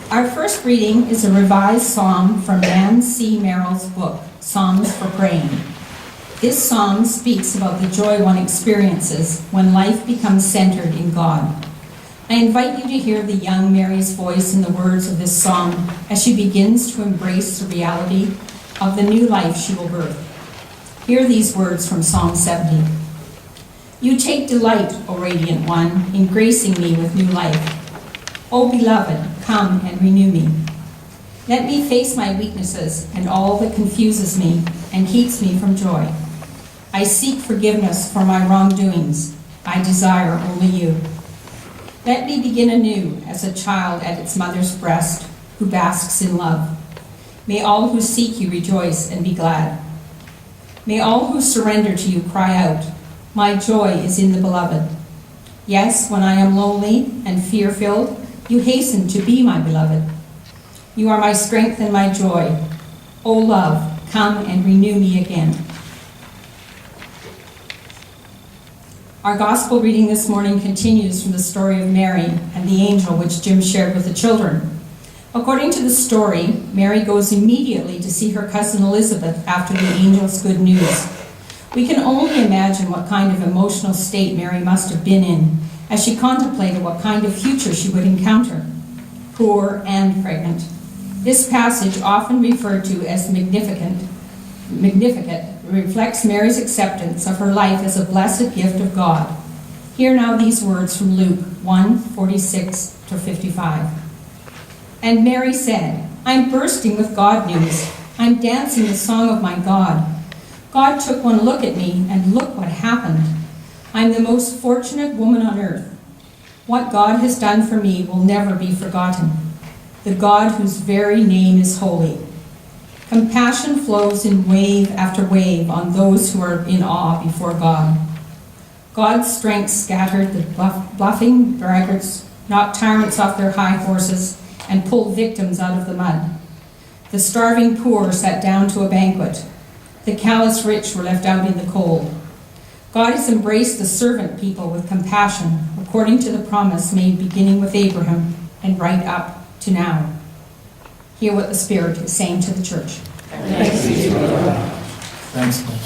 Our first reading is a revised psalm from Nan C. Merrill's book, Psalms for Praying. This psalm speaks about the joy one experiences when life becomes centered in God. I invite you to hear the young Mary's voice in the words of this psalm as she begins to embrace the reality of the new life she will birth. Hear these words from Psalm 70. You take delight, O Radiant One, in gracing me with new life. O Beloved, come and renew me. Let me face my weaknesses and all that confuses me and keeps me from joy. I seek forgiveness for my wrongdoings. I desire only you. Let me begin anew as a child at its mother's breast who basks in love. May all who seek you rejoice and be glad. May all who surrender to you cry out, my joy is in the Beloved. Yes, when I am lonely and fear-filled, you hasten to be my beloved. You are my strength and my joy. O love, come and renew me again. Our gospel reading this morning continues from the story of Mary and the angel which Jim shared with the children. According to the story, Mary goes immediately to see her cousin Elizabeth after the angel's good news. We can only imagine what kind of emotional state Mary must have been in as she contemplated what kind of future she would encounter, poor and pregnant. This passage, often referred to as Magnificat, reflects Mary's acceptance of her life as a blessed gift of God. Hear now these words from Luke 1:46-55. And Mary said, I'm bursting with God news. I'm dancing the song of my God. God took one look at me, and look what happened. I'm the most fortunate woman on earth. What God has done for me will never be forgotten. The God whose very name is holy. Compassion flows in wave after wave on those who are in awe before God. God's strength scattered the bluffing braggarts, knocked tyrants off their high horses, and pulled victims out of the mud. The starving poor sat down to a banquet. The callous rich were left out in the cold. God has embraced the servant people with compassion, according to the promise made beginning with Abraham and right up to now. Hear what the Spirit is saying to the church. Thanks be to God. Thanks, Lord.